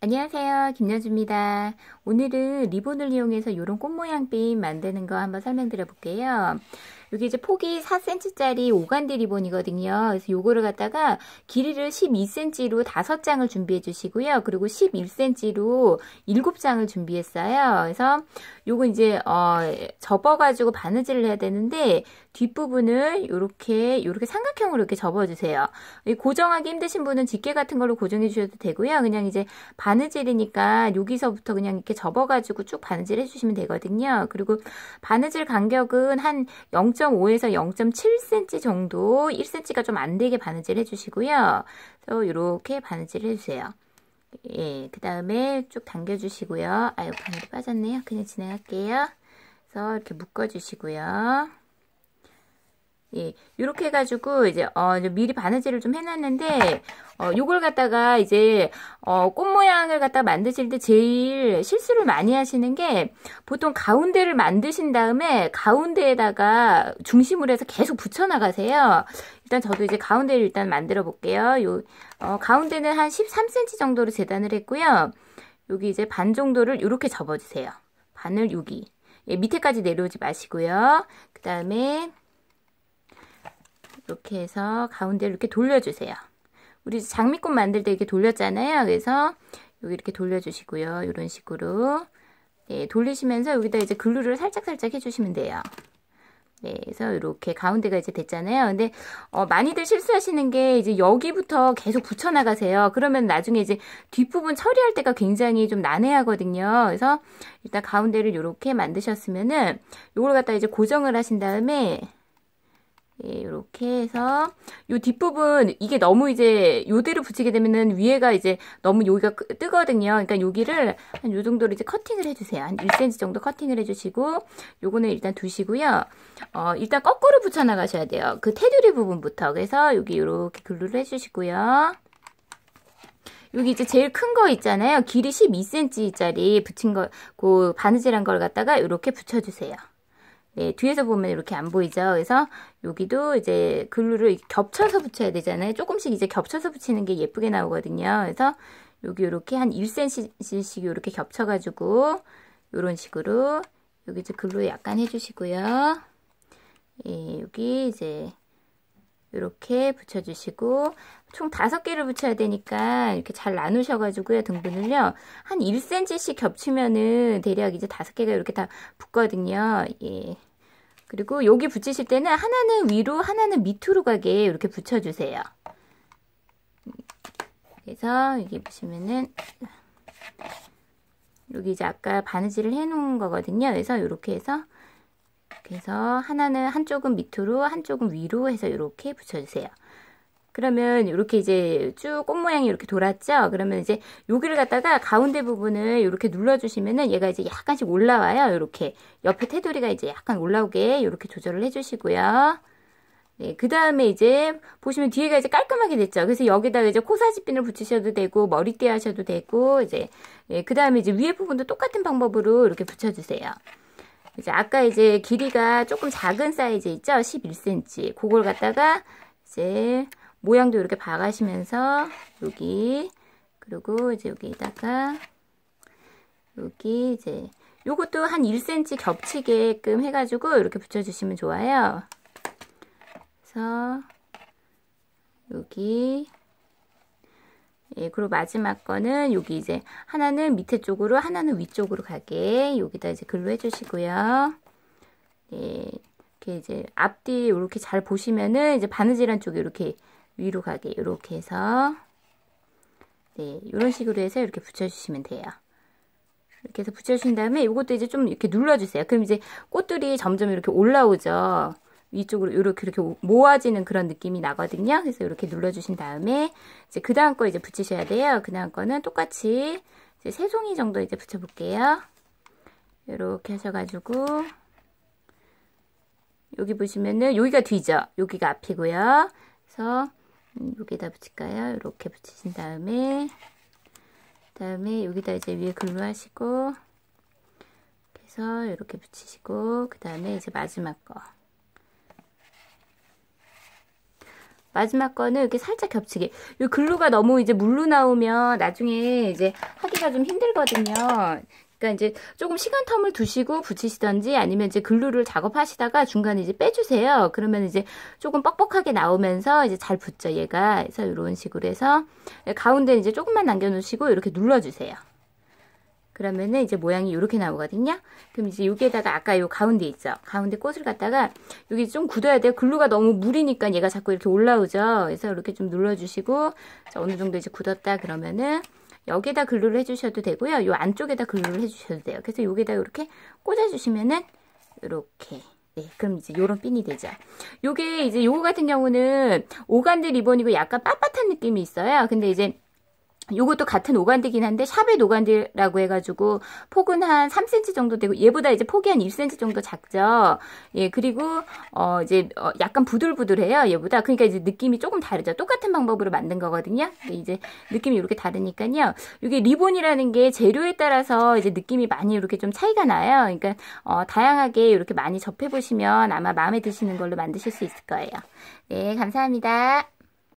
안녕하세요. 김연주입니다. 오늘은 리본을 이용해서 이런 꽃 모양 핀 만드는 거 한번 설명드려 볼게요. 여기 이제 폭이 4cm짜리 오간디 리본이거든요. 그래서 요거를 갖다가 길이를 12cm로 5장을 준비해 주시고요. 그리고 11cm로 7장을 준비했어요. 그래서 요거 이제 접어가지고 바느질을 해야 되는데 뒷부분을 요렇게 삼각형으로 이렇게 접어주세요. 고정하기 힘드신 분은 집게 같은 걸로 고정해 주셔도 되고요. 그냥 이제 바느질이니까 여기서부터 그냥 이렇게 접어가지고 쭉 바느질 해주시면 되거든요. 그리고 바느질 간격은 한 0.5에서 0.7cm 정도, 1cm가 좀 안 되게 바느질 해주시고요. 그래서 이렇게 바느질 해주세요. 예, 그 다음에 쭉 당겨주시고요. 아유, 바늘이 빠졌네요. 그냥 진행할게요. 그래서 이렇게 묶어주시고요. 예, 요렇게 해가지고, 이제, 미리 바느질을 좀 해놨는데, 요걸 갖다가 이제, 꽃 모양을 갖다가 만드실 때 제일 실수를 많이 하시는 게, 보통 가운데를 만드신 다음에, 가운데에다가 중심으로 해서 계속 붙여나가세요. 일단 저도 이제 가운데를 일단 만들어 볼게요. 가운데는 한 13cm 정도로 재단을 했고요. 여기 이제 반 정도를 이렇게 접어주세요. 반을 여기. 예, 밑에까지 내려오지 마시고요. 그 다음에, 이렇게 해서 가운데를 이렇게 돌려주세요. 우리 장미꽃 만들 때 이렇게 돌렸잖아요. 그래서 여기 이렇게 돌려주시고요. 이런 식으로. 네, 돌리시면서 여기다 이제 글루를 살짝살짝 해주시면 돼요. 네, 그래서 이렇게 가운데가 이제 됐잖아요. 근데, 많이들 실수하시는 게 이제 여기부터 계속 붙여나가세요. 그러면 나중에 이제 뒷부분 처리할 때가 굉장히 좀 난해하거든요. 그래서 일단 가운데를 이렇게 만드셨으면은 이걸 갖다 이제 고정을 하신 다음에 예, 이렇게 해서 요 뒷부분 이게 너무 이제 요대로 붙이게 되면은 위에가 이제 너무 여기가 뜨거든요. 그러니까 여기를 한 요 정도로 이제 커팅을 해주세요. 한 1cm 정도 커팅을 해주시고 요거는 일단 두시고요. 일단 거꾸로 붙여 나가셔야 돼요. 그 테두리 부분부터. 그래서 여기 이렇게 글루를 해주시고요. 여기 이제 제일 큰 거 있잖아요. 길이 12cm짜리 붙인 거, 그 바느질한 걸 갖다가 이렇게 붙여주세요. 네, 뒤에서 보면 이렇게 안 보이죠? 그래서 여기도 이제 글루를 겹쳐서 붙여야 되잖아요. 조금씩 이제 겹쳐서 붙이는 게 예쁘게 나오거든요. 그래서 여기 이렇게 한 1cm씩 이렇게 겹쳐가지고 이런 식으로 여기 이제 글루 약간 해주시고요. 예, 여기 이제 이렇게 붙여주시고 총 5개를 붙여야 되니까 이렇게 잘 나누셔가지고요. 등분을요. 한 1cm씩 겹치면은 대략 이제 5개가 이렇게 다 붙거든요. 예. 그리고 여기 붙이실 때는 하나는 위로 하나는 밑으로 가게 이렇게 붙여주세요. 그래서 여기 보시면은 여기 이제 아까 바느질을 해놓은 거거든요. 그래서 이렇게 해서 하나는 한쪽은 밑으로 한쪽은 위로 해서 이렇게 붙여주세요. 그러면 이렇게 이제 쭉 꽃 모양이 이렇게 돌았죠? 그러면 이제 여기를 갖다가 가운데 부분을 이렇게 눌러주시면은 얘가 이제 약간씩 올라와요. 이렇게 옆에 테두리가 이제 약간 올라오게 이렇게 조절을 해주시고요. 네, 그 다음에 이제 보시면 뒤에가 이제 깔끔하게 됐죠? 그래서 여기다가 이제 코사지핀을 붙이셔도 되고 머리띠 하셔도 되고 이제 그 다음에 이제 위에 부분도 똑같은 방법으로 이렇게 붙여주세요. 이제 아까 이제 길이가 조금 작은 사이즈 있죠? 11cm. 그걸 갖다가 이제 모양도 이렇게 박아시면서 여기 그리고 이제 여기다가 여기 이제 요것도 한 1cm 겹치게끔 해가지고 이렇게 붙여주시면 좋아요. 그래서 여기 예, 그리고 마지막 거는 여기 이제 하나는 밑에 쪽으로 하나는 위쪽으로 가게 여기다 이제 글로 해주시고요. 예, 이렇게 이제 앞뒤 이렇게 잘 보시면은 이제 바느질한 쪽이 이렇게 위로 가게 이렇게 해서 네, 이런 식으로 해서 이렇게 붙여주시면 돼요. 이렇게 해서 붙여주신 다음에 이것도 이제 좀 이렇게 눌러주세요. 그럼 이제 꽃들이 점점 이렇게 올라오죠. 위쪽으로 이렇게 모아지는 그런 느낌이 나거든요. 그래서 이렇게 눌러주신 다음에 이제 그 다음 거 이제 붙이셔야 돼요. 그 다음 거는 똑같이 이제 3송이 정도 이제 붙여볼게요. 이렇게 하셔가지고 여기 보시면은 여기가 뒤죠. 여기가 앞이고요. 그래서 여기다 붙일까요? 이렇게 붙이신 다음에 그다음에 여기다 이제 위에 글루 하시고 그래서 이렇게 붙이시고 그 다음에 이제 마지막 거 마지막 거는 이렇게 살짝 겹치게. 이 글루가 너무 이제 물로 나오면 나중에 이제 하기가 좀 힘들거든요. 그러니까 이제 조금 시간 텀을 두시고 붙이시던지 아니면 이제 글루를 작업하시다가 중간에 이제 빼주세요. 그러면 이제 조금 뻑뻑하게 나오면서 이제 잘 붙죠, 얘가. 그래서 이런 식으로 해서 가운데 이제 조금만 남겨놓으시고 이렇게 눌러주세요. 그러면은 이제 모양이 이렇게 나오거든요. 그럼 이제 여기에다가 아까 요 가운데 있죠. 가운데 꽃을 갖다가 여기 좀 굳어야 돼요. 글루가 너무 무리니까 얘가 자꾸 이렇게 올라오죠. 그래서 이렇게 좀 눌러주시고 자, 어느 정도 이제 굳었다 그러면은 여기에다 글루를 해주셔도 되고요. 요 안쪽에다 글루를 해주셔도 돼요. 그래서 여기에다 이렇게 꽂아주시면은 이렇게. 네, 그럼 이제 요런 핀이 되죠. 요게 이제 요거 같은 경우는 오간데 리본이고 약간 빳빳한 느낌이 있어요. 근데 이제 요것도 같은 오간데긴 한데 샵의 오간데라고 해가지고 폭은 한 3cm 정도 되고 얘보다 이제 폭이 한 1cm 정도 작죠. 예, 그리고 이제 약간 부들부들해요. 얘보다. 그러니까 이제 느낌이 조금 다르죠. 똑같은 방법으로 만든 거거든요. 근데 이제 느낌이 이렇게 다르니까요. 이게 리본이라는 게 재료에 따라서 이제 느낌이 많이 이렇게 좀 차이가 나요. 그러니까 다양하게 이렇게 많이 접해 보시면 아마 마음에 드시는 걸로 만드실 수 있을 거예요. 네, 감사합니다.